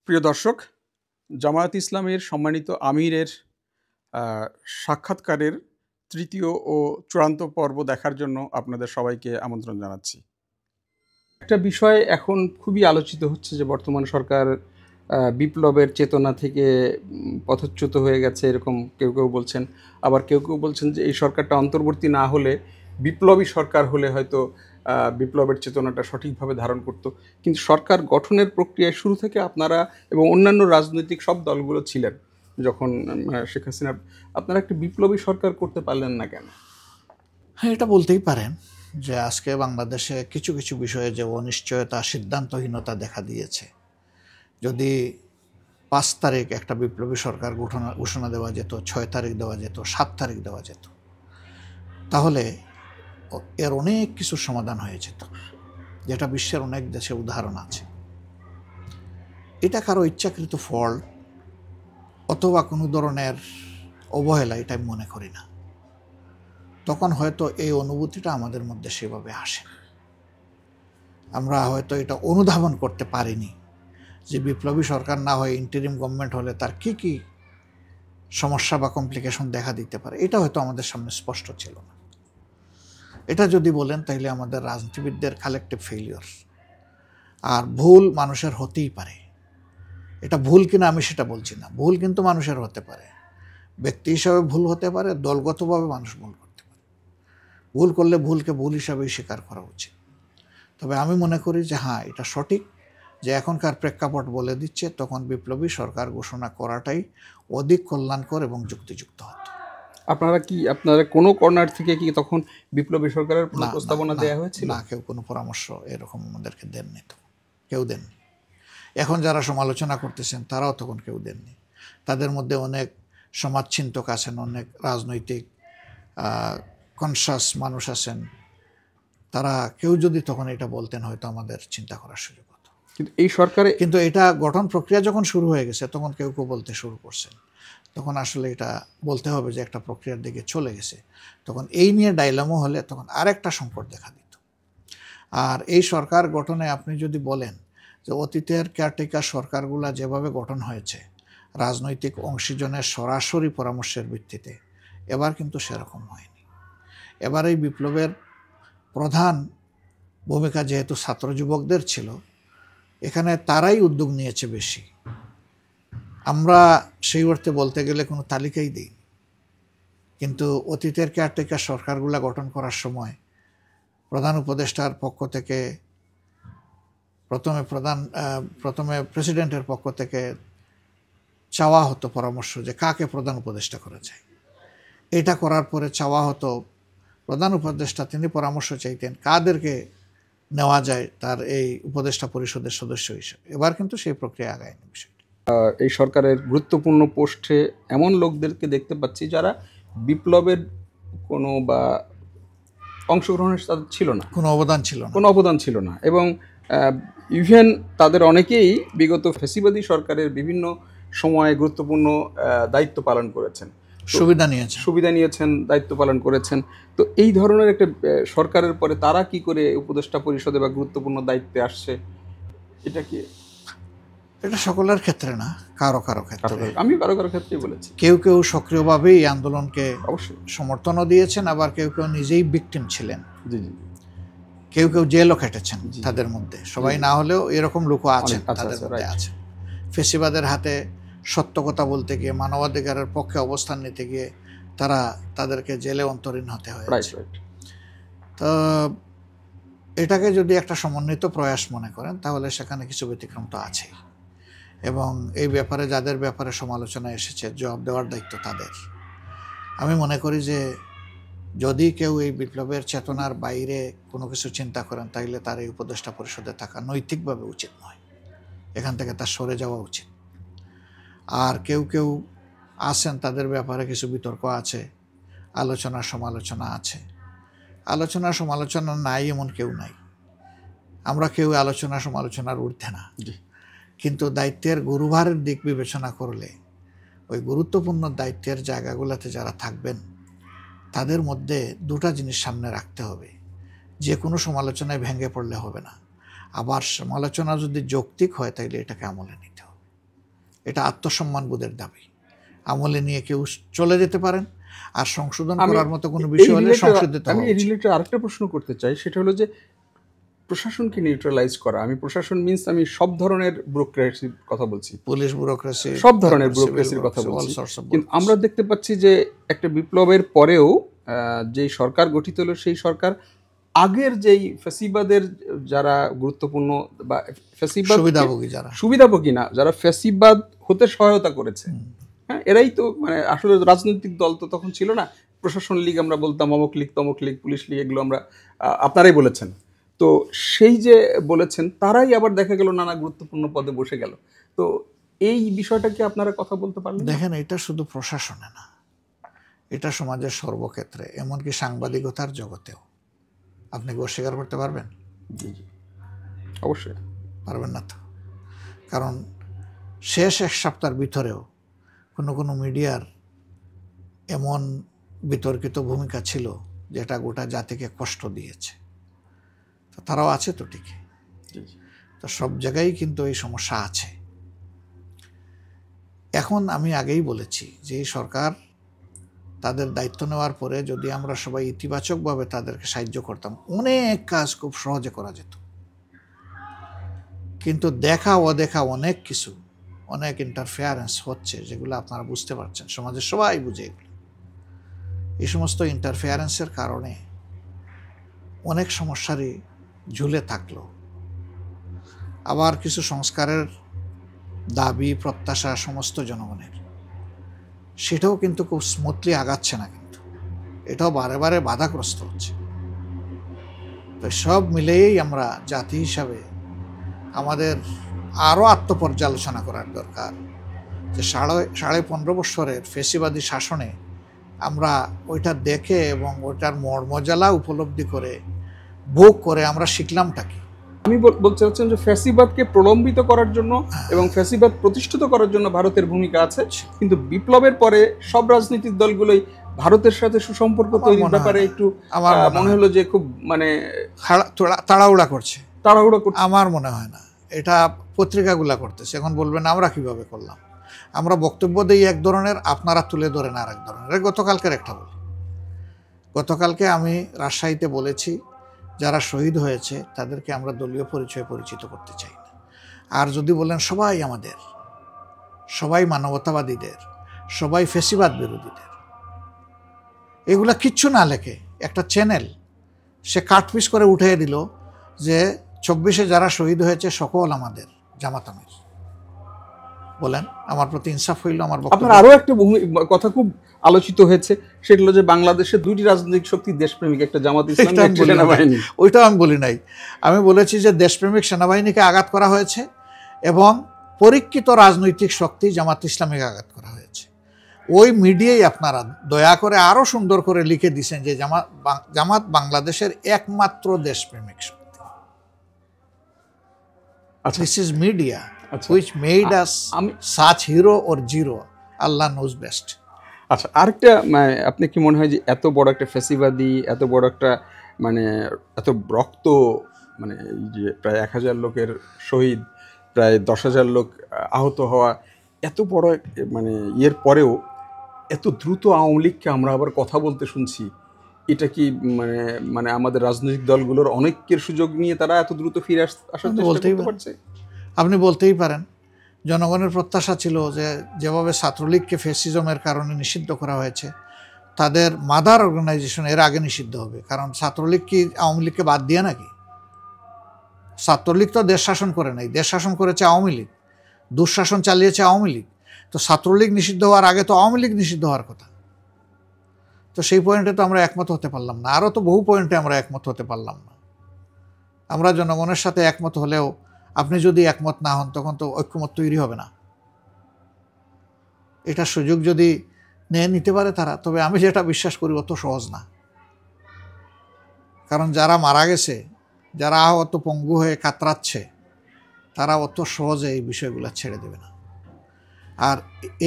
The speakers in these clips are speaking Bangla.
প্রিয় দর্শক, জামায়াত ইসলামের সম্মানিত আমিরের সাক্ষাৎকারের তৃতীয় ও চূড়ান্ত পর্ব দেখার জন্য আপনাদের সবাইকে আমন্ত্রণ জানাচ্ছি। একটা বিষয় এখন খুবই আলোচিত হচ্ছে যে বর্তমান সরকার বিপ্লবের চেতনা থেকে পথচ্যুত হয়ে গেছে, এরকম কেউ কেউ বলছেন। আবার কেউ কেউ বলছেন যে এই সরকারটা অন্তর্বর্তী না হলে, বিপ্লবী সরকার হলে হয়তো বিপ্লবের চেতনাটা সঠিকভাবে ধারণ করত। কিন্তু সরকার গঠনের প্রক্রিয়ায় শুরু থেকে আপনারা এবং অন্যান্য রাজনৈতিক সব দলগুলো ছিলেন যখন শেখ হাসিনা, আপনারা একটা বিপ্লবী সরকার করতে পারলেন না কেন? হ্যাঁ, এটা বলতেই পারেন যে আজকে বাংলাদেশে কিছু কিছু বিষয়ে যে অনিশ্চয়তা, সিদ্ধান্তহীনতা দেখা দিয়েছে। যদি 5 তারিখ একটা বিপ্লবী সরকার ঘোষণা দেওয়া যেত, 6 তারিখ দেওয়া যেত, 7 তারিখ দেওয়া যেত, তাহলে এর অনেক কিছুর সমাধান হয়ে যেত, যেটা বিশ্বের অনেক দেশে উদাহরণ আছে। এটা কারো ইচ্ছাকৃত ফল অথবা কোনো ধরনের অবহেলা, এটা আমি মনে করি না। তখন হয়তো এই অনুভূতিটা আমাদের মধ্যে সেভাবে আসে। আমরা হয়তো এটা অনুধাবন করতে পারিনি যে বিপ্লবী সরকার না হয়ে ইন্টারিম গভর্নমেন্ট হলে তার কি কি সমস্যা বা কমপ্লিকেশন দেখা দিতে পারে, এটা হয়তো আমাদের সামনে স্পষ্ট ছিল না। এটা যদি বলেন তাহলে আমাদের রাজনীতিবিদদের কালেকটিভ ফেলিওর। আর ভুল মানুষের হতেই পারে, এটা ভুল কিনা আমি সেটা বলছি না, ভুল কিন্তু মানুষের হতে পারে, ব্যক্তি হিসাবে ভুল হতে পারে, দলগতভাবে মানুষ ভুল করতে পারে। ভুল করলে ভুলকে ভুল হিসাবেই স্বীকার করা উচিত। তবে আমি মনে করি যে হ্যাঁ, এটা সঠিক যে এখনকার প্রেক্ষাপট বলে দিচ্ছে তখন বিপ্লবী সরকার ঘোষণা করাটাই অধিক কল্যাণকর এবং যুক্তিযুক্ত হতো। আপনারা কোনো কর্নার থেকে কি তখন বিপ্লবী সরকারের প্রস্তাবনা দেওয়া হয়েছিল? না, কেউ কোনো পরামর্শ এরকম আমাদেরকে দেননি, তো কেউ দেননি। এখন যারা সমালোচনা করতেছেন তারাও তখন কেউ দেননি। তাদের মধ্যে অনেক সমাজচিন্তক আছেন, অনেক রাজনৈতিক কনসাস মানুষ আছেন, তারা কেউ যদি তখন এটা বলতেন হয়তো আমাদের চিন্তা করার সুযোগ হতো। কিন্তু এটা গঠন প্রক্রিয়া যখন শুরু হয়ে গেছে তখন কেউ কেউ বলতে শুরু করছেন, তখন আসলে এটা বলতে হবে যে একটা প্রক্রিয়ার দিকে চলে গেছে। তখন এই নিয়ে ডাইলামও হলে তখন আরেকটা সংকট দেখা দিত। আর এই সরকার গঠনে আপনি যদি বলেন যে অতীতের কেয়ারটেকার সরকারগুলা যেভাবে গঠন হয়েছে রাজনৈতিক অংশীজনের সরাসরি পরামর্শের ভিত্তিতে, এবার কিন্তু সেরকম হয়নি। এবার এই বিপ্লবের প্রধান ভূমিকা যেহেতু ছাত্র যুবকদের ছিল, এখানে তারাই উদ্যোগ নিয়েছে বেশি। আমরা সেই অর্থে বলতে গেলে কোনো তালিকাই দিই, কিন্তু অতীতের কেয়ারটেকার সরকারগুলা গঠন করার সময় প্রধান উপদেষ্টার পক্ষ থেকে প্রথমে প্রেসিডেন্টের পক্ষ থেকে চাওয়া হতো পরামর্শ যে কাকে প্রধান উপদেষ্টা করা যায়। এটা করার পরে চাওয়া হতো প্রধান উপদেষ্টা, তিনি পরামর্শ চাইতেন কাদেরকে নেওয়া যায় তার এই উপদেষ্টা পরিষদের সদস্য হিসেবে। এবার কিন্তু সেই প্রক্রিয়া আগায়নি বিষয়টা। এই সরকারের গুরুত্বপূর্ণ পোস্টে এমন লোকদেরকে দেখতে পাচ্ছি যারা বিপ্লবের কোনো বা অংশগ্রহণের তাদের ছিল না, কোনো অবদান ছিল না এবং ইভেন তাদের অনেকেই বিগত ফ্যাসিবাদী সরকারের বিভিন্ন সময়ে গুরুত্বপূর্ণ দায়িত্ব পালন করেছেন, সুবিধা নিয়েছেন, দায়িত্ব পালন করেছেন। তো এই ধরনের একটা সরকারের পরে তারা কি করে উপদেষ্টা পরিষদে বা গুরুত্বপূর্ণ দায়িত্বে আসছে, এটা সকলের ক্ষেত্রে না, কারো ক্ষেত্রে। আমি কারো ক্ষেত্রেই বলেছি। কেউ কেউ সক্রিয়ভাবেই আন্দোলনকে অবশ্যই সমর্থনও দিয়েছেন, আবার কেউ কেউ নিজেই ভিকটিম ছিলেন। কেউ কেউ জেলও খেটেছেন তাদের মধ্যে, সবাই না হলেও এরকম লোকও আছেন তাদের মধ্যে আছে। ফেসিবাদের হাতে সত্য কথা বলতে গিয়ে, মানবাধিকারের পক্ষে অবস্থান নিতে গিয়ে তাদেরকে জেলে অন্তরীণ হতে হয়েছে। তো এটাকে যদি একটা সমন্বিত প্রয়াস মনে করেন তাহলে সেখানে কিছু ব্যতিক্রম তো আছেই, এবং এই ব্যাপারে যাদের ব্যাপারে সমালোচনা এসেছে জবাব দেওয়ার দায়িত্ব তাদের। আমি মনে করি যে যদি কেউ এই বিপ্লবের চেতনার বাইরে কোনো কিছু চিন্তা করেন তাহলে তার এই উপদেষ্টা পরিষদে থাকা নৈতিকভাবে উচিত নয়, এখান থেকে তার সরে যাওয়া উচিত। আর কেউ কেউ আছেন তাদের ব্যাপারে কিছু বিতর্ক আছে, আলোচনা সমালোচনা আছে। আলোচনা সমালোচনা নাই এমন কেউ নাই, আমরা কেউ আলোচনা সমালোচনার ঊর্ধ্বে না। কিন্তু দায়িত্বের গুরুভারের দিক বিবেচনা করলে ওই গুরুত্বপূর্ণ দায়িত্বের জায়গাগুলোতে যারা থাকবেন তাদের মধ্যে দুটা জিনিস সামনে রাখতে হবে। যে কোনো সমালোচনায় ভেঙে পড়লে হবে না, আবার সমালোচনা যদি যৌক্তিক হয় তাহলে এটাকে আমলে নিতে হবে। এটা আত্মসম্মানবোধের দাবি। আমলে নিয়ে কেউ চলে যেতে পারেন, আর সংশোধন করার মতো কোনো বিষয় হলে সংশোধিত আমি হওয়া এই উচিত। রিলেটেড আরেকটা প্রশ্ন করতে চাই, সেটা হলো যে প্রশাসনকে নিউট্রালাইজ করা। আমি প্রশাসন মিন্স আমি সব ধরনের ব্যুরোক্রেসির কথা বলছি, পুলিশ ব্যুরোক্রেসি, সব ধরনের ব্যুরোক্রেসির কথা বলছি। কিন্তু আমরা দেখতে পাচ্ছি যে একটা বিপ্লবের পরেও যেই সরকার গঠিত হলো, সেই সরকার আগের যেই ফ্যাসিবাদের যারা গুরুত্বপূর্ণ বা ফ্যাসিবাদ সুবিধাভোগী না, যারা ফ্যাসিবাদ হতে সহায়তা করেছে, হ্যাঁ, এরাই তো মানে আসলে রাজনৈতিক দল তো তখন ছিল না। প্রশাসন লীগ আমরা বলতাম, অমুক লীগ তমুক লীগ, পুলিশ লীগ, এগুলো আমরা আপনারাই বলেছেন। তো সেই যে বলেছেন, তারাই আবার দেখা গেল নানা গুরুত্বপূর্ণ পদে বসে গেল। তো এই বিষয়টা কি আপনারা কথা বলতে পারলেন? দেখেন, এটা শুধু প্রশাসনে না, এটা সমাজের সর্বক্ষেত্রে, এমনকি সাংবাদিকতার জগতেও। আপনি কি অস্বীকার করতে পারবেন? জি জি, অবশ্যই পারবেন না তো। কারণ শেষ এক সপ্তাহের ভিতরেও কোনো কোনো মিডিয়ার এমন বিতর্কিত ভূমিকা ছিল যেটা গোটা জাতিকে কষ্ট দিয়েছে। তো তারাও আছে তো ঠিকই। তো সব জায়গায় কিন্তু এই সমস্যা আছে। এখন আমি আগেই বলেছি যে এই সরকার তাদের দায়িত্ব নেওয়ার পরে যদি আমরা সবাই ইতিবাচকভাবে তাদেরকে সাহায্য করতাম, অনেক কাজ খুব সহজে করা যেত। কিন্তু দেখা অদেখা অনেক কিছু, অনেক ইন্টারফেয়ারেন্স হচ্ছে, যেগুলো আপনারা বুঝতে পারছেন, সমাজের সবাই বুঝে এগুলো। এই সমস্ত ইন্টারফেয়ারেন্সের কারণে অনেক সমস্যারই ঝুলে থাকলো। আবার কিছু সংস্কারের দাবি প্রত্যাশা সমস্ত জনগণের, সেটাও কিন্তু খুব স্মুথলি আগাচ্ছে না, কিন্তু এটাও বারে বারে বাধাগ্রস্ত হচ্ছে। তো সব মিলেই আমরা জাতি হিসাবে আমাদের আরও আত্মপর্যালোচনা করার দরকার, যে 15.5 বছরের ফ্যাসিবাদী শাসনে আমরা ওইটা দেখে এবং ওইটার মর্মজ্বালা উপলব্ধি করে ভোগ করে আমরা শিখলামটা কি। আমি বলতে চাচ্ছেন যে ফ্যাসিবাদকে প্রলম্বিত করার জন্য এবং ফ্যাসিবাদ প্রতিষ্ঠিত করার জন্য ভারতের ভূমিকা আছে, কিন্তু বিপ্লবের পরে সব রাজনৈতিক দলগুলোই ভারতের সাথে সুসম্পর্ক তৈরির ব্যাপারে একটু আমার মনে হলো যে খুব মানে তাড়াহুড়া করছে। আমার মনে হয় না, এটা পত্রিকাগুলা করতেছে। এখন বলবেন আমরা কিভাবে করলাম? আমরা বক্তব্য দিই এক ধরনের, আপনারা তুলে ধরেন আর এক ধরনের। গতকালকের একটা বলি, গতকালকে আমি রাজশাহীতে বলেছি যারা শহীদ হয়েছে তাদেরকে আমরা দলীয় পরিচয়ে পরিচিত করতে চাই না। আর যদি বলেন সবাই আমাদের, সবাই মানবতাবাদীদের, সবাই ফ্যাসিবাদ বিরোধীদের, এগুলা কিচ্ছু না লেখে একটা চ্যানেল সে কাটপিস করে উঠিয়ে দিল যে 24-এ যারা শহীদ হয়েছে সকল আমাদের জামাত আমির। বলেন, আমার প্রতি ইনসাফ হইল? আমার আপনার আরো একটা কথা খুব আলোচিত হয়েছে, সেটা হলো যে বাংলাদেশের দুইটি রাজনৈতিক শক্তি দেশপ্রেমিক, একটা জামাত ইসলামী, একটা সেনাবাহিনী। ওইটাও আমি বলি নাই। আমি বলেছি যে দেশপ্রেমিক সেনাবাহিনীকে আঘাত করা হয়েছে এবং পরীক্ষিত রাজনৈতিক শক্তি জামাত ইসলামীকে আঘাত করা হয়েছে। ওই মিডিয়ায় আপনারা দয়া করে আরো সুন্দর করে লিখে দিয়েছেন যে জামাত বাংলাদেশের একমাত্র দেশপ্রেমিক শক্তি। This is media which made us such hero or zero. Allah knows best. আচ্ছা, আরেকটা আপনি কি মনে হয় যে এত বড় একটা ফ্যাসিবাদী, এত বড় একটা মানে এত রক্ত, মানে যে প্রায় 1000 লোকের শহীদ, প্রায় 10,000 লোক আহত হওয়া, এত বড় মানে ইয়ের পরেও এত দ্রুত আওয়ামী লীগকে আমরা আবার কথা বলতে শুনছি, এটা কি মানে মানে আমাদের রাজনৈতিক দলগুলোর অনেকের সুযোগ নিয়ে তারা এত দ্রুত ফিরে আসার চেষ্টা করতে পারছে? আপনি বলতেই পারেন। জনগণের প্রত্যাশা ছিল যে যেভাবে ছাত্রলীগকে ফ্যাসিজমের কারণে নিষিদ্ধ করা হয়েছে, তাদের মাদার অর্গানাইজেশন এর আগে নিষিদ্ধ হবে। কারণ ছাত্রলীগ কি আওয়ামী লীগকে বাদ দিয়ে নাকি? ছাত্রলীগ তো দেশ শাসন করে নাই, দেশ শাসন করেছে আওয়ামী লীগ, দুঃশাসন চালিয়েছে আওয়ামী লীগ। তো ছাত্রলীগ নিষিদ্ধ হওয়ার আগে তো আওয়ামী লীগ নিষিদ্ধ হওয়ার কথা। তো সেই পয়েন্টে তো আমরা একমত হতে পারলাম না। আরও তো বহু পয়েন্টে আমরা একমত হতে পারলাম না। আমরা জনগণের সাথে একমত হলেও আপনি যদি একমত না হন তখন তো ঐক্যমত তৈরি হবে না। এটা সুযোগ যদি নিতে পারে তারা, তবে আমি যেটা বিশ্বাস করি অত সহজ না। কারণ যারা মারা গেছে, যারা অত পঙ্গু হয়ে কাতরাচ্ছে, তারা অত সহজে এই বিষয়গুলো ছেড়ে দেবে না। আর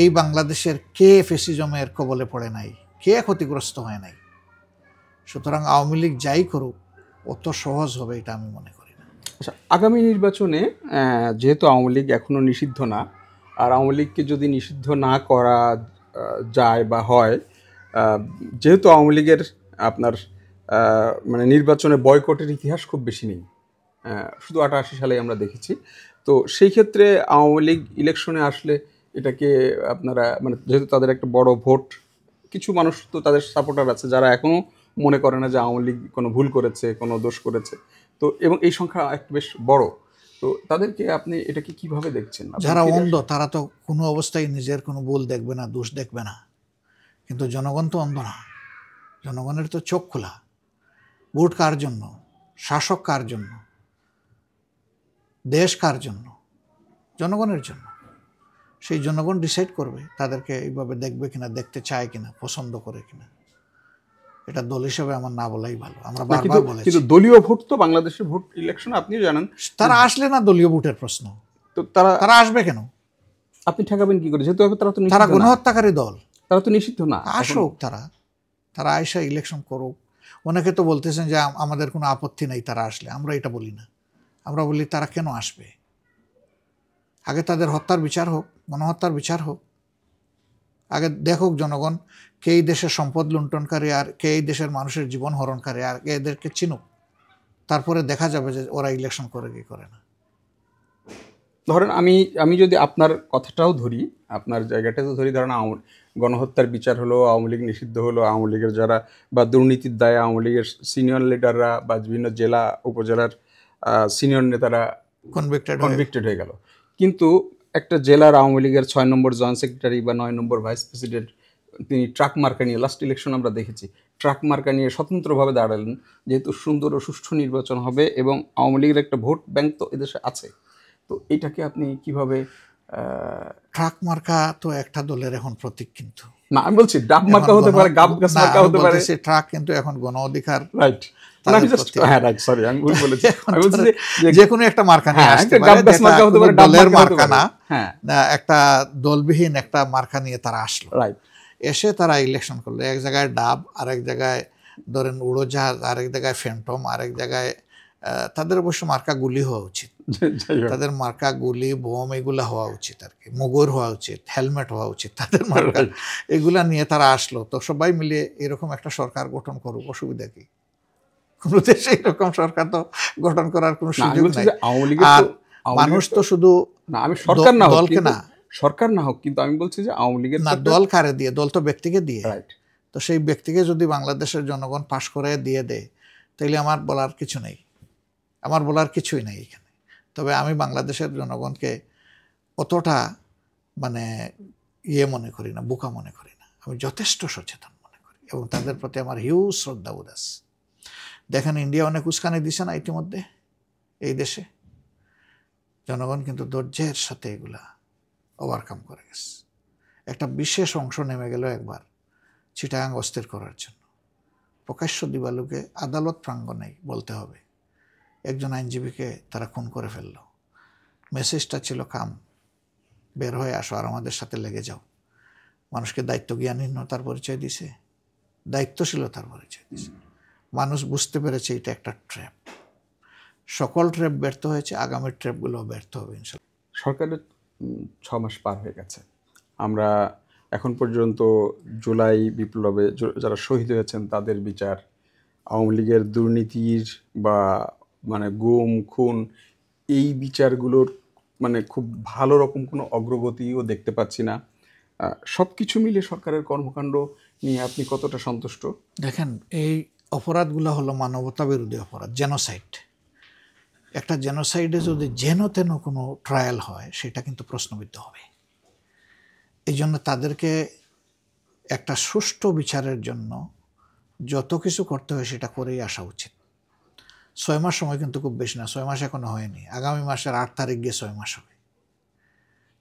এই বাংলাদেশের কে ফ্যাসিজমের কবলে পড়ে নাই, কে ক্ষতিগ্রস্ত হয় নাই? সুতরাং আওয়ামী লীগ যাই করুক অত সহজ হবে এটা আমি মনে করি না। আচ্ছা, আগামী নির্বাচনে যেহেতু আওয়ামী লীগ এখনও নিষিদ্ধ না, আর আওয়ামী লীগকে যদি নিষিদ্ধ না করা যায় বা হয়, যেহেতু আওয়ামী লীগের আপনার মানে নির্বাচনে বয়কটের ইতিহাস খুব বেশি নেই, শুধু 88 সালে আমরা দেখেছি। তো সেই ক্ষেত্রে আওয়ামী লীগ ইলেকশনে আসলে এটাকে আপনারা মানে যেহেতু তাদের একটা বড় ভোট, কিছু মানুষ তো তাদের সাপোর্টার আছে যারা এখনো মনে করে না যে আওয়ামী লীগ কোনো ভুল করেছে, কোনো দোষ করেছে। তো এবং এই সংখ্যা একটু বেশ বড়। তো তাদেরকে আপনি এটাকে কিভাবে দেখছেন? যারা অন্ধ তারা তো কোনো অবস্থায় নিজের কোনো ভুল দেখবে না, দোষ দেখবে না, কিন্তু জনগণ তো অন্ধ না, জনগণের তো চোখ খোলা। ভোট কার জন্য, শাসক কার জন্য, দেশ কার জন্য? জনগণের জন্য। সেই জনগণ ডিসাইড করবে তাদেরকে এইভাবে দেখবে কিনা, দেখতে চায় কিনা, পছন্দ করে কিনা। এটা দল হিসেবে আমার না বলাই ভালো। আমরা বারবার বলেছি, কিন্তু দলীয় ভোট তো বাংলাদেশের ভোট ইলেকশন আপনিও জানেন, তারা আসলে না দলীয় ভোটের প্রশ্ন। তো তারা আসবে কেন? আপনি ঠেকাবেন কি করে? যেহেতু তারা গণহত্যাকারী দল, তারা তো নিষিদ্ধ না। আসুক, তারা আইসা ইলেকশন করুক। অনেকে তো বলতেছেন যে আমাদের কোনো আপত্তি নেই তারা আসলে। আমরা এটা বলি না, আমরা বলি তারা কেন আসবে? আগে তাদের হত্যার বিচার হোক, গণহত্যার বিচার হোক। আগে দেখুক জনগণ কে এই দেশের সম্পদ লুণ্ঠনকারী আর কে এই দেশের মানুষের জীবন হরণকারী, আর এদেরকে চিনুক। তারপরে দেখা যাবে যে ওরা ইলেকশন করে কি করে না। ধরেন আমি যদি আপনার কথাটাও ধরি, আপনার জায়গাটাও ধরি, ধরেন গণহত্যার বিচার হলো, আওয়ামী লীগ নিষিদ্ধ হলো, আওয়ামী লীগের যারা বা দুর্নীতির দায়ে আওয়ামী লীগের সিনিয়র লিডাররা বা বিভিন্ন জেলা উপজেলার সিনিয়র নেতারা কনভিক্টেড হয়ে গেল। কিন্তু একটা জেলার আওয়ামী লীগের 6 নম্বর জয়েন্ট সেক্রেটারি বা 9 নম্বর ভাইস প্রেসিডেন্ট, তিনি ট্রাক মার্কা নিয়ে, লাস্ট ইলেকশন আমরা দেখেছি, ট্রাক মার্কা নিয়ে স্বতন্ত্রভাবে দাঁড়ালেন, যেহেতু সুন্দর ও সুষ্ঠু নির্বাচন হবে এবং আওয়ামী লীগের একটা ভোট ব্যাংক তো এদেশে আছে। তো এটাকে আপনি কিভাবে? ট্রাক মার্কা তো একটা দলের এখন প্রতীক, কিন্তু না আমি বলছি ডাব মার্কা হতে পারে, গাব গাছ মার্কা হতে পারে। ট্রাক কিন্তু এখন গণ অধিকার, রাইট। আমি জাস্ট রাইট, সরি আমি ভুল বলেছি। আমি বলছি যে কোনো একটা মার্কা নিয়ে আসতে পারে, গাব গাছ মার্কা হতে পারে, দলের মার্কা না, একটা দলবিহীন একটা মার্কা নিয়ে তারা আসলো। রাইট। এসে তারা ইলেকশন করলো। এক জায়গায় ডাব, আরেক জায়গায় ধরেন উড়োজাহাজ, আরেক জায়গায় ফ্যান্টম, আরেক জায়গায় তাদের অবশ্য মার্কা গুলি হওয়া উচিত, তাদের মার্কা গুলি, বোম এগুলা হওয়া উচিত, আর কি মুগুর হওয়া উচিত, হেলমেট হওয়া উচিত তাদের মার্কা। এগুলা নিয়ে তারা আসলো। তো সবাই মিলে এরকম একটা সরকার গঠন করুক, অসুবিধা কি? কোন দেশে এরকম সরকার তো গঠন করার কোনো সুযোগ নাই। আর মানুষ তো শুধু না, আমি সরকার না দলকে না, সরকার না হোক, কিন্তু আমি বলছি যে আওয়ামী লীগের না, দল কারে দিয়ে? দল তো ব্যক্তিকে দিয়ে। রাইট। তো সেই ব্যক্তিকে যদি বাংলাদেশের জনগণ পাশ করে দিয়ে দেয়, তাইলে আমার বলার কিছু নেই, আমার বলার কিছুই নেই এখানে। তবে আমি বাংলাদেশের জনগণকে অতটা মানে মনে করি না, বোকা মনে করি না। আমি যথেষ্ট সচেতন মনে করি এবং তাদের প্রতি আমার হিউজ শ্রদ্ধা উদাস। দেখেন ইন্ডিয়া অনেক উস্কানি দিছে না ইতিমধ্যে এই দেশে, জনগণ কিন্তু ধৈর্যের সাথে এগুলা ওভারকাম করে গেছে। একটা বিশেষ অংশ নেমে গেল একবার চিটাগাং অস্থির করার জন্য। প্রকাশ্য দিবালুকে আদালত প্রাঙ্গণেই বলতে হবে, একজন আইনজীবীকে তারা খুন করে ফেলল। মেসেজটা ছিল কাম, বের হয়ে আসো আর আমাদের সাথে লেগে যাও। মানুষকে দায়িত্ব জ্ঞানহীনতার পরিচয় দিছে, দায়িত্বশীলতার পরিচয় দিছে। মানুষ বুঝতে পেরেছে এটা একটা ট্র্যাপ। সকল ট্র্যাপ ব্যর্থ হয়েছে, আগামী ট্র্যাপগুলো ব্যর্থ হবে ইনশাল্লাহ। সরকারের 6 মাস পার হয়ে গেছে। আমরা এখন পর্যন্ত জুলাই বিপ্লবে যারা শহীদ হয়েছেন তাদের বিচার, আওয়ামী লীগের দুর্নীতির বা মানে গুম খুন, এই বিচারগুলোর মানে খুব ভালো রকম কোনো অগ্রগতিও দেখতে পাচ্ছি না। সব কিছু মিলে সরকারের কর্মকাণ্ড নিয়ে আপনি কতটা সন্তুষ্ট? দেখেন, এই অপরাধগুলো হলো মানবতা বিরোধী অপরাধ, জেনোসাইড। একটা জেনোসাইডে যদি যেন তেন কোনো ট্রায়াল হয়, সেটা কিন্তু প্রশ্নবিদ্ধ হবে। এই জন্য তাদেরকে একটা সুষ্ঠু বিচারের জন্য যত কিছু করতে হয় সেটা করেই আসা উচিত। 6 মাস সময় কিন্তু খুব বেশি না, 6 মাস এখনো হয়নি। আগামী মাসের 8 তারিখ গিয়ে 6 মাস হবে।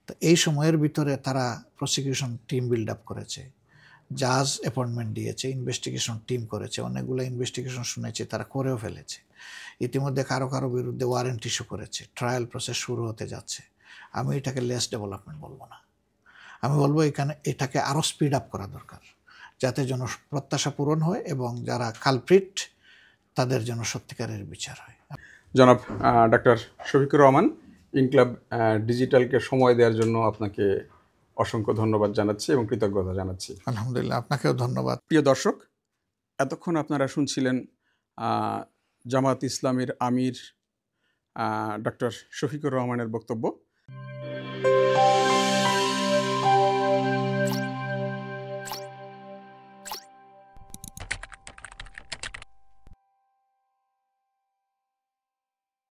তো এই সময়ের ভিতরে তারা প্রসিকিউশন টিম বিল্ড আপ করেছে, জাজ অ্যাপয়েন্টমেন্ট দিয়েছে, ইনভেস্টিগেশন টিম করেছে, অনেকগুলো ইনভেস্টিগেশন শুনেছে, তারা করেও ফেলেছে। ইতিমধ্যে কারো কারো বিরুদ্ধে ওয়ারেন্ট ইস্যু করেছে, ট্রায়াল প্রসেস শুরু হতে যাচ্ছে। আমি এটাকে লেস ডেভেলপমেন্ট বলবো না, আমি বলবো এটাকে আরও স্পিড আপ করা দরকার, যাতে যেন প্রত্যাশা পূরণ হয় এবং যারা কালপ্রিট তাদের জন্য সত্যিকারের বিচার হয়। জনাব ডাক্তার শফিকুর রহমান, ইনক্লাব ডিজিটালকে সময় দেওয়ার জন্য আপনাকে অসংখ্য ধন্যবাদ জানাচ্ছি এবং কৃতজ্ঞতা জানাচ্ছি। আলহামদুলিল্লাহ, আপনাকেও ধন্যবাদ। প্রিয় দর্শক, এতক্ষণ আপনারা শুনছিলেন জামাত ইসলামীর আমির ডক্টর শফিকুর রহমানের বক্তব্য।